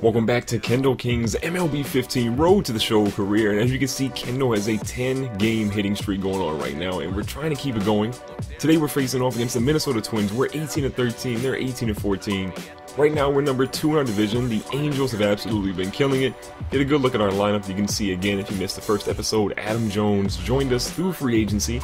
Welcome back to Kendall King's MLB 15 Road to the Show career, and as you can see, Kendall has a 10-game hitting streak going on right now, and we're trying to keep it going. Today we're facing off against the Minnesota Twins. We're 18-13, they're 18-14. Right now we're number 2 in our division. The Angels have absolutely been killing it. Get a good look at our lineup. You can see again, if you missed the first episode, Adam Jones joined us through free agency.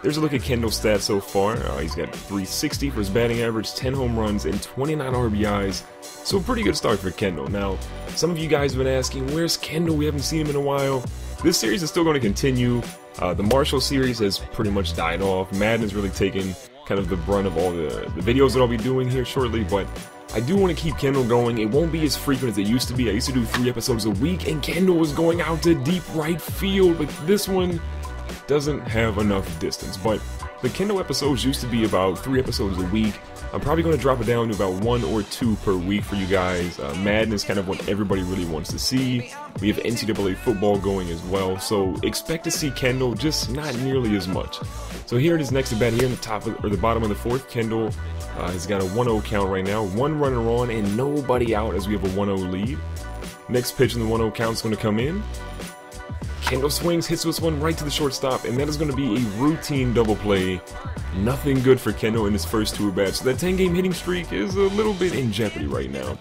There's a look at Kendall's stats so far. He's got 360 for his batting average, 10 home runs, and 29 RBIs. So a pretty good start for Kendall. Now, some of you guys have been asking, where's Kendall? We haven't seen him in a while. This series is still going to continue. The Marshall series has pretty much died off. Madden has really taken kind of the brunt of all the videos that I'll be doing here shortly, but I do want to keep Kendall going. It won't be as frequent as it used to be. I used to do 3 episodes a week, and Kendall was going out to deep right field, but this one doesn't have enough distance. But the Kendall episodes used to be about 3 episodes a week. I'm probably going to drop it down to about 1 or 2 per week for you guys. Madden is kind of what everybody really wants to see. We have NCAA football going as well, so expect to see Kendall, just not nearly as much. So here it is next at bat here in the top of, or the bottom of the 4th. Kendall has got a 1-0 count right now, 1 runner on and nobody out as we have a 1-0 lead. Next pitch in the 1-0 count is going to come in. Kendall swings, hits this one right to the shortstop, and that is going to be a routine double play. Nothing good for Kendall in his first 2 at-bats, so that 10-game hitting streak is a little bit in jeopardy right now.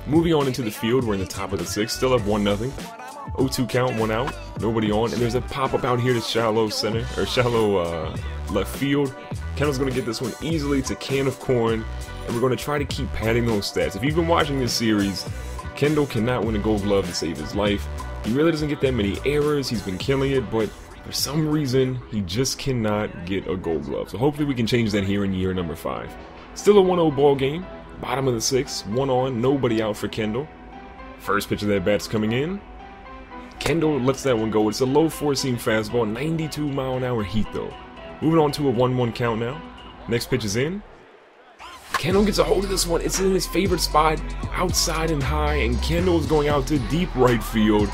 Moving on into the field, we're in the top of the 6th, still up 1-0. 0-2 count, 1 out, nobody on, and there's a pop-up out here to shallow center, or shallow left field. Kendall's going to get this one easily. It's a can of corn, and we're going to try to keep padding those stats. If you've been watching this series, Kendall cannot win a Gold Glove to save his life. He really doesn't get that many errors. He's been killing it, but for some reason, he just cannot get a Gold Glove. So hopefully we can change that here in year number 5. Still a 1-0 ball game. Bottom of the 6th, 1 on, nobody out for Kendall. First pitch of that bat's coming in. Kendall lets that one go. It's a low 4-seam fastball, 92-mile-an-hour heat though. Moving on to a 1-1 count now. Next pitch is in. Kendall gets a hold of this one. It's in his favorite spot, outside and high, and Kendall is going out to deep right field,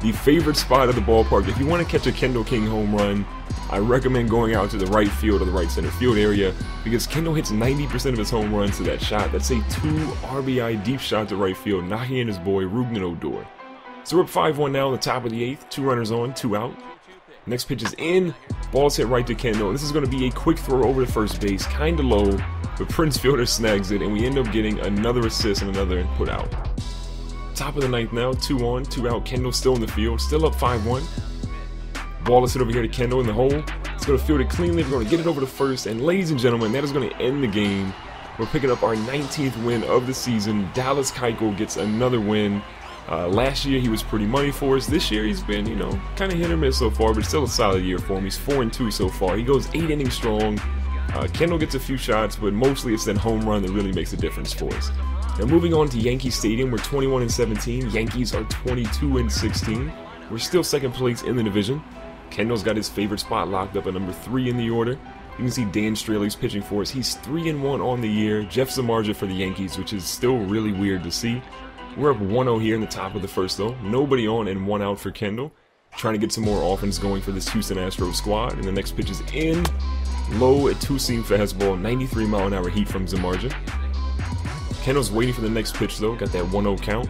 the favorite spot of the ballpark. If you want to catch a Kendall King home run, I recommend going out to the right field or the right center field area, because Kendall hits 90% of his home runs to that shot. That's a 2 RBI deep shot to right field, knocking in his boy Rugnan Odor. So we're up 5-1 now in the top of the 8th, 2 runners on, 2 out. Next pitch is in, ball's hit right to Kendall. This is going to be a quick throw over to first base, kind of low, but Prince Fielder snags it, and we end up getting another assist and another put out. Top of the 9th now, 2 on, 2 out. Kendall still in the field, still up 5-1. Ball is hit over here to Kendall in the hole. It's going to field it cleanly. We're going to get it over to first, and ladies and gentlemen, that is going to end the game. We're picking up our 19th win of the season. Dallas Keuchel gets another win. Last year he was pretty money for us. This year he's been, kind of hit or miss so far, but still a solid year for him. He's 4-2 so far. He goes 8 innings strong. Kendall gets a few shots, but mostly it's that home run that really makes a difference for us. Now moving on to Yankee Stadium, we're 21-17. Yankees are 22-16. We're still second place in the division. Kendall's got his favorite spot locked up at number 3 in the order. You can see Dan Straley's pitching for us. He's 3-1 on the year. Jeff Zamarja for the Yankees, which is still really weird to see. We're up 1-0 here in the top of the 1st though. Nobody on and 1 out for Kendall. Trying to get some more offense going for this Houston Astros squad. And the next pitch is in. Low at 2-seam fastball, 93-mile-an-hour heat from Zamarja. Kendall's waiting for the next pitch though. Got that 1-0 count.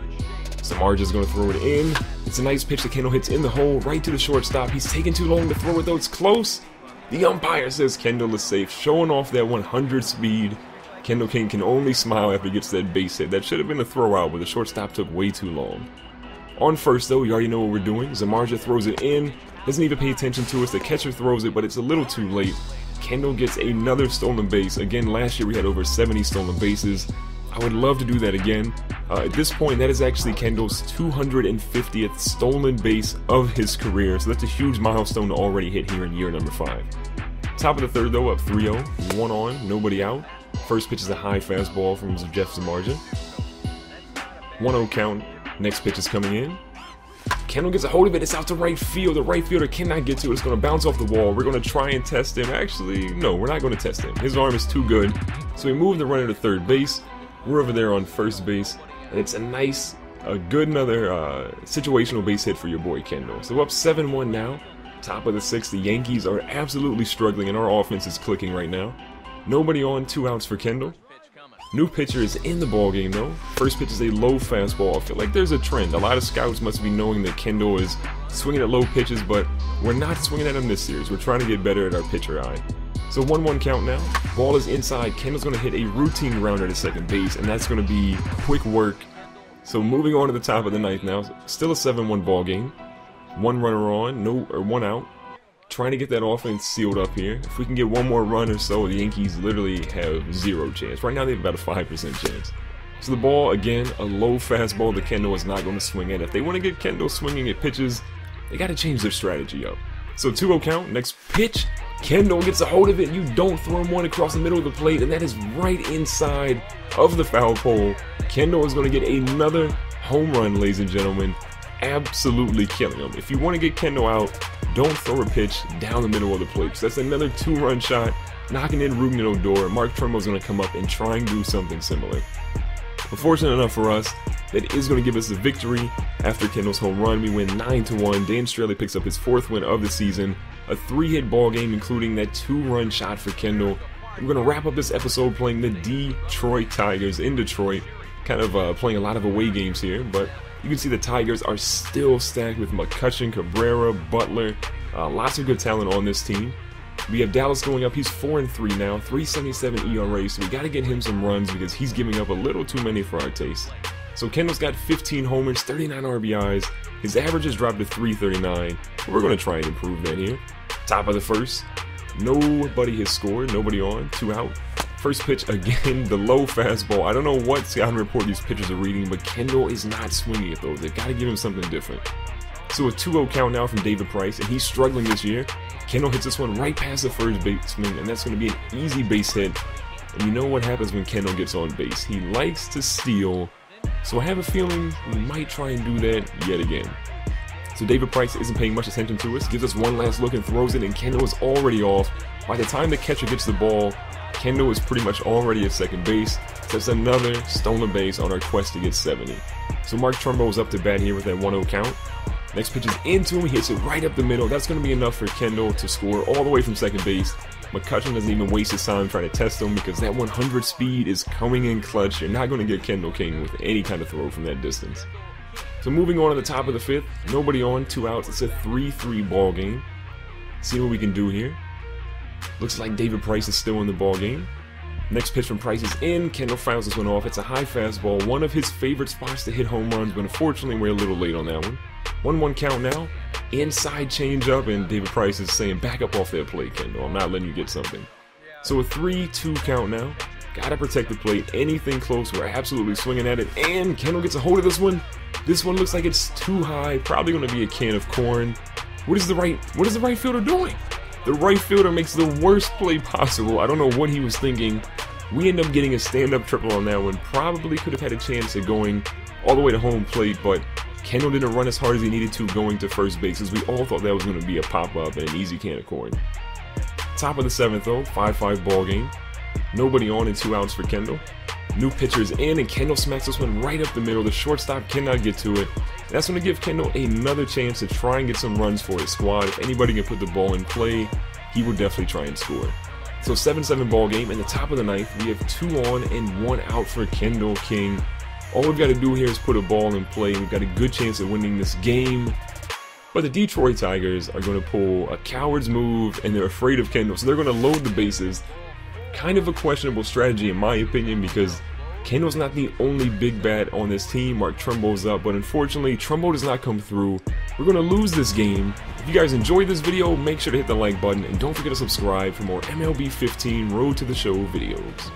Zamarja's going to throw it in. It's a nice pitch that Kendall hits in the hole, right to the shortstop. He's taking too long to throw it though. It's close. The umpire says Kendall is safe, showing off that 100 speed. Kendall King can only smile after he gets that base hit. That should have been a throw out, but the shortstop took way too long. On first though, you already know what we're doing. Zamarja throws it in. Doesn't even pay attention to us. The catcher throws it, but it's a little too late. Kendall gets another stolen base. Again, last year we had over 70 stolen bases. I would love to do that again. At this point, that is actually Kendall's 250th stolen base of his career, so that's a huge milestone to already hit here in year number 5. Top of the 3rd though, up 3-0, 1 on, nobody out. First pitch is a high fastball from Jeff Zamarja. 1-0 count, next pitch is coming in. Kendall gets a hold of it, it's out to right field. The right fielder cannot get to it, it's going to bounce off the wall. We're going to try and test him. Actually, no, we're not going to test him. His arm is too good. So we move the runner to third base. We're over there on first base, and it's a nice, another situational base hit for your boy Kendall. So we're up 7-1 now. Top of the 6th, the Yankees are absolutely struggling, and our offense is clicking right now. Nobody on, 2 outs for Kendall. New pitcher is in the ball game though. First pitch is a low fastball. I feel like there's a trend. A lot of scouts must be knowing that Kendall is swinging at low pitches, but we're not swinging at him this series. We're trying to get better at our pitcher eye. So 1-1 count now. Ball is inside. Kendall's going to hit a routine grounder to second base, and that's going to be quick work. So moving on to the top of the ninth now. Still a 7-1 ball game. One runner on, one out. Trying to get that offense sealed up here. If we can get one more run or so, the Yankees literally have zero chance. Right now they have about a 5% chance. So the ball, again, a low fastball that Kendall is not going to swing at. If they want to get Kendall swinging at pitches, they got to change their strategy up. So 2-0 count, next pitch. Kendall gets a hold of it. You don't throw him one across the middle of the plate, and that is right inside of the foul pole. Kendall is going to get another home run, ladies and gentlemen. Absolutely killing him. If you want to get Kendall out, don't throw a pitch down the middle of the plate. So that's another 2-run shot, knocking in Ruben Odor. Mark Trumbo's going to come up and try and do something similar. But fortunate enough for us, that is going to give us the victory. After Kendall's home run, we win 9-1. Dan Straley picks up his 4th win of the season. A 3-hit ball game, including that 2-run shot for Kendall. We're going to wrap up this episode playing the Detroit Tigers in Detroit. Kind of playing a lot of away games here, but you can see the Tigers are still stacked with McCutchen, Cabrera, Butler. Lots of good talent on this team. We have Dallas going up. He's 4-3 now, 3.77 ERA, so we got to get him some runs because he's giving up a little too many for our taste. So Kendall's got 15 homers, 39 RBIs. His average has dropped to 3.39. We're going to try and improve that here. Top of the first. Nobody has scored. Nobody on. 2 out. First pitch, again, the low fastball. I don't know what scouting report these pitchers are reading, but Kendall is not swinging at those. They've got to give him something different. So a 2-0 count now from David Price, and he's struggling this year. Kendall hits this one right past the first baseman, and that's going to be an easy base hit. And you know what happens when Kendall gets on base. He likes to steal, so I have a feeling we might try and do that yet again. So David Price isn't paying much attention to us, gives us one last look and throws it, and Kendall is already off. By the time the catcher gets the ball, Kendall is pretty much already at second base. So that's another stolen base on our quest to get 70. So Mark Trumbo is up to bat here with that 1-0 count. Next pitch is into him, he hits it right up the middle. That's going to be enough for Kendall to score all the way from second base. McCutchen doesn't even waste his time trying to test him because that 100 speed is coming in clutch. You're not going to get Kendall King with any kind of throw from that distance. So moving on to the top of the 5th, nobody on, 2 outs. It's a 3-3 ball game. See what we can do here. Looks like David Price is still in the ball game. Next pitch from Price is in. Kendall fouls this one off. It's a high fastball, one of his favorite spots to hit home runs, but unfortunately we're a little late on that one. 1-1 count now. Inside changeup, and David Price is saying, back up off that plate, Kendall. I'm not letting you get something. So a 3-2 count now. Gotta protect the plate. Anything close, we're absolutely swinging at it. And Kendall gets a hold of this one. This one looks like it's too high. Probably going to be a can of corn. What is the right fielder doing? The right fielder makes the worst play possible. I don't know what he was thinking. We end up getting a stand-up triple on that one. Probably could have had a chance at going all the way to home plate, but Kendall didn't run as hard as he needed to going to first base, as we all thought that was going to be a pop-up and an easy can of corn. Top of the 7th though, 5-5 ball game. Nobody on and 2 outs for Kendall. New pitcher is in, and Kendall smacks this one right up the middle. The shortstop cannot get to it. That's going to give Kendall another chance to try and get some runs for his squad. If anybody can put the ball in play, he will definitely try and score. So 7-7 ball game. In the top of the 9th, we have 2 on and 1 out for Kendall King. All we've got to do here is put a ball in play. We've got a good chance of winning this game. But the Detroit Tigers are going to pull a coward's move, and they're afraid of Kendall, so they're going to load the bases. Kind of a questionable strategy in my opinion, because Kendall's not the only big bat on this team. Mark Trumbo's up, but unfortunately Trumbo does not come through. We're going to lose this game. If you guys enjoyed this video, make sure to hit the like button, and don't forget to subscribe for more MLB 15 Road to the Show videos.